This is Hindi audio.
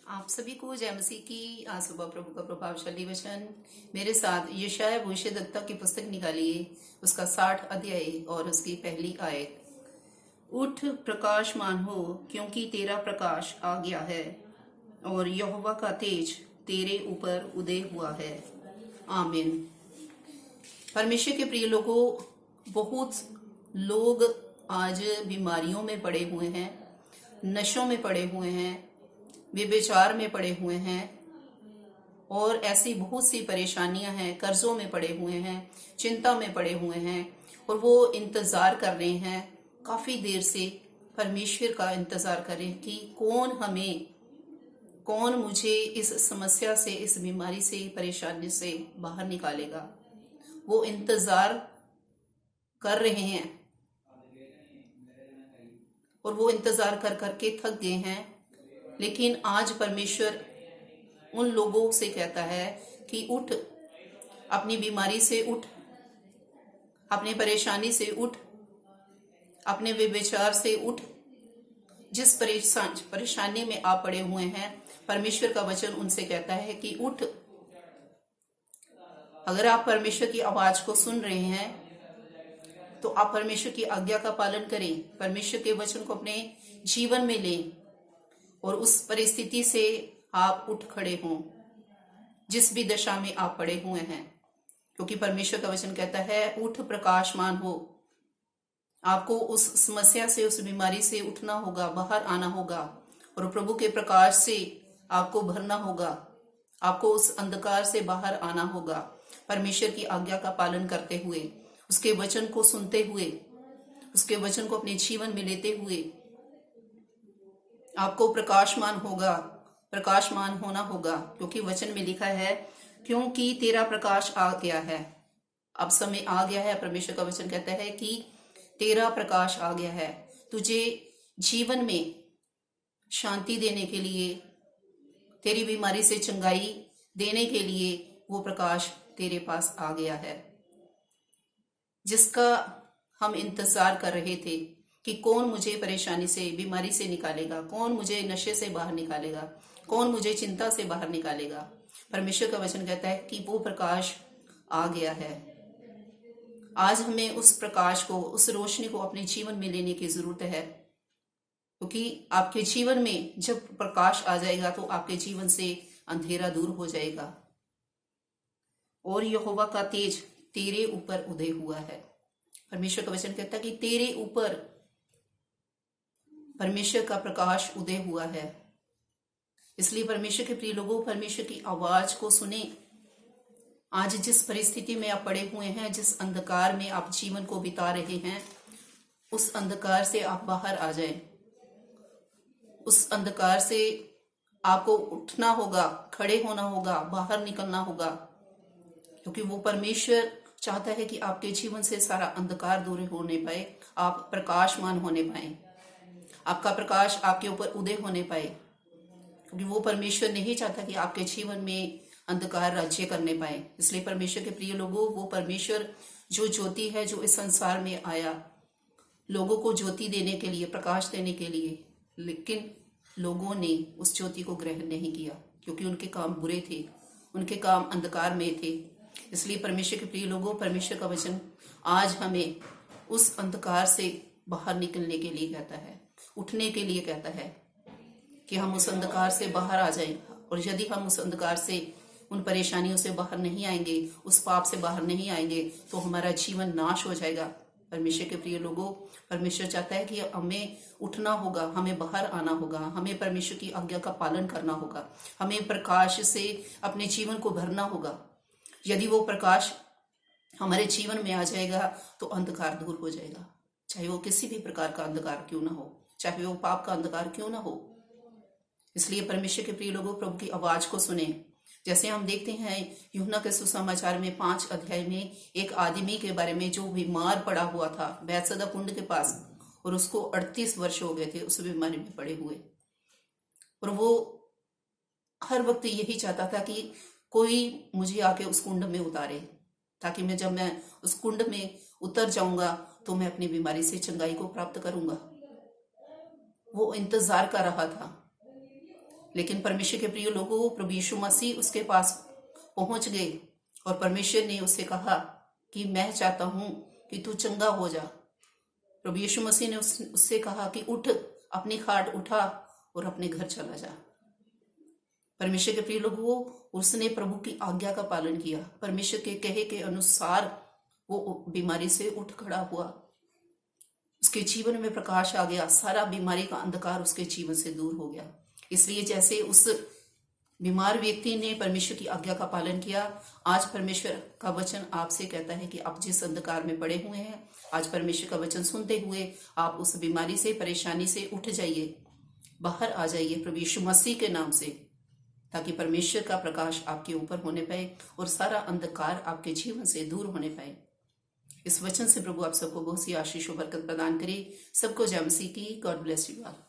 आप सभी को जय मसीह की। आज सुबह प्रभु का प्रभावशाली वचन मेरे साथ यशायाह भविष्यद्वक्ता की पुस्तक निकालिए, उसका 60 अध्याय और उसकी पहली आयत। उठ प्रकाशमान हो, क्योंकि तेरा प्रकाश आ गया है और यहोवा का तेज तेरे ऊपर उदय हुआ है। आमीन। परमेश्वर के प्रिय लोगों, बहुत लोग आज बीमारियों में पड़े हुए हैं, नशों में पड़े हुए हैं, व्यभिचार में पड़े हुए हैं और ऐसी बहुत सी परेशानियां हैं, कर्जों में पड़े हुए हैं, चिंता में पड़े हुए हैं और वो इंतजार कर रहे हैं, काफी देर से परमेश्वर का इंतजार कर रहे हैं कि कौन मुझे इस समस्या से, इस बीमारी से, परेशानी से बाहर निकालेगा। वो इंतजार कर रहे हैं और वो इंतजार कर करके थक गए हैं। लेकिन आज परमेश्वर उन लोगों से कहता है कि उठ, अपनी बीमारी से उठ, अपनी परेशानी से उठ, अपने व्यभिचार से उठ। जिस परेशानी में आप पड़े हुए हैं, परमेश्वर का वचन उनसे कहता है कि उठ। अगर आप परमेश्वर की आवाज को सुन रहे हैं तो आप परमेश्वर की आज्ञा का पालन करें, परमेश्वर के वचन को अपने जीवन में लें और उस परिस्थिति से आप उठ खड़े हों, जिस भी दशा में आप पड़े हुए हैं। क्योंकि परमेश्वर का वचन कहता है उठ प्रकाशमान हो। आपको उस समस्या से, उस बीमारी से उठना होगा, बाहर आना होगा और प्रभु के प्रकाश से आपको भरना होगा। आपको उस अंधकार से बाहर आना होगा, परमेश्वर की आज्ञा का पालन करते हुए, उसके वचन को सुनते हुए, उसके वचन को अपने जीवन में लेते हुए आपको प्रकाशमान होना होगा। क्योंकि वचन में लिखा है, क्योंकि तेरा प्रकाश आ गया है। अब समय आ गया है। परमेश्वर का वचन कहता है कि तेरा प्रकाश आ गया है। तुझे जीवन में शांति देने के लिए, तेरी बीमारी से चंगाई देने के लिए वो प्रकाश तेरे पास आ गया है, जिसका हम इंतजार कर रहे थे कि कौन मुझे परेशानी से, बीमारी से निकालेगा, कौन मुझे नशे से बाहर निकालेगा, कौन मुझे चिंता से बाहर निकालेगा। परमेश्वर का वचन कहता है कि वो प्रकाश आ गया है। आज हमें उस प्रकाश को, उस रोशनी को अपने जीवन में लेने की जरूरत है। क्योंकि आपके जीवन में जब प्रकाश आ जाएगा तो आपके जीवन से अंधेरा दूर हो जाएगा और यहोवा का तेज तेरे ऊपर उदय हुआ है। परमेश्वर का वचन कहता है कि तेरे ऊपर परमेश्वर का प्रकाश उदय हुआ है। इसलिए परमेश्वर के प्रिय लोगों, परमेश्वर की आवाज को सुने। आज जिस परिस्थिति में आप पड़े हुए हैं, जिस अंधकार में आप जीवन को बिता रहे हैं, उस अंधकार से आप बाहर आ जाएं। उस अंधकार से आपको उठना होगा, खड़े होना होगा, बाहर निकलना होगा। क्योंकि वो परमेश्वर चाहता है कि आपके जीवन से सारा अंधकार दूर होने पाए, आप प्रकाशमान होने पाए, आपका प्रकाश आपके ऊपर उदय होने पाए। क्योंकि वो परमेश्वर नहीं चाहता कि आपके जीवन में अंधकार राज्य करने पाए। इसलिए परमेश्वर के प्रिय लोगों, वो परमेश्वर जो ज्योति है, जो इस संसार में आया लोगों को ज्योति देने के लिए, प्रकाश देने के लिए, लेकिन लोगों ने उस ज्योति को ग्रहण नहीं किया क्योंकि उनके काम बुरे थे, उनके काम अंधकार में थे। इसलिए परमेश्वर के प्रिय लोगों, परमेश्वर का वचन आज हमें उस अंधकार से बाहर निकलने के लिए कहता है, उठने के लिए कहता है कि हम उस अंधकार से बाहर आ जाएं। और यदि हम उस अंधकार से, उन परेशानियों से बाहर नहीं आएंगे, उस पाप से बाहर नहीं आएंगे, तो हमारा जीवन नाश हो जाएगा। परमेश्वर के प्रिय लोगों, परमेश्वर चाहता है कि हमें उठना होगा, हमें बाहर आना होगा, हमें परमेश्वर की आज्ञा का पालन करना होगा, हमें प्रकाश से अपने जीवन को भरना होगा। यदि वो प्रकाश हमारे जीवन में आ जाएगा तो अंधकार दूर हो जाएगा, चाहे वो किसी भी प्रकार का अंधकार क्यों ना हो, चाहे वो पाप का अंधकार क्यों ना हो। इसलिए परमेश्वर के प्रिय लोगों, प्रभु की आवाज को सुने। जैसे हम देखते हैं यूहन्ना के सुसमाचार में 5 अध्याय में एक आदमी के बारे में जो बीमार पड़ा हुआ था बैतसैदा कुंड के पास, और उसको 38 वर्ष हो गए थे उस बीमारी में पड़े हुए। और वो हर वक्त यही चाहता था कि कोई मुझे आके उस कुंड में उतारे, ताकि जब मैं उस कुंड में उतर जाऊंगा तो मैं अपनी बीमारी से चंगाई को प्राप्त करूंगा। वो इंतजार कर रहा था लेकिन परमेश्वर के प्रिय लोगों, प्रभु यीशु मसीह उसके पास पहुंच गए और परमेश्वर ने उससे कहा कि मैं चाहता हूं कि तू चंगा हो जा। प्रभु यीशु मसीह ने उससे कहा कि उठ, अपनी खाट उठा और अपने घर चला जा। परमेश्वर के प्रिय लोगों, उसने प्रभु की आज्ञा का पालन किया, परमेश्वर के कहे के अनुसार वो बीमारी से उठ खड़ा हुआ। उसके जीवन में प्रकाश आ गया, सारा बीमारी का अंधकार उसके जीवन से दूर हो गया। इसलिए जैसे उस बीमार व्यक्ति ने परमेश्वर की आज्ञा का पालन किया, आज परमेश्वर का वचन आपसे कहता है कि आप जिस अंधकार में पड़े हुए हैं, आज परमेश्वर का वचन सुनते हुए आप उस बीमारी से, परेशानी से उठ जाइए, बाहर आ जाइए प्रभु यीशु मसीह के नाम से, ताकि परमेश्वर का प्रकाश आपके ऊपर होने पाए और सारा अंधकार आपके जीवन से दूर होने पाए। इस वचन से प्रभु आप सबको बहुत सी आशीष और बरकत प्रदान करे। सबको जय मसीह की। God bless you all.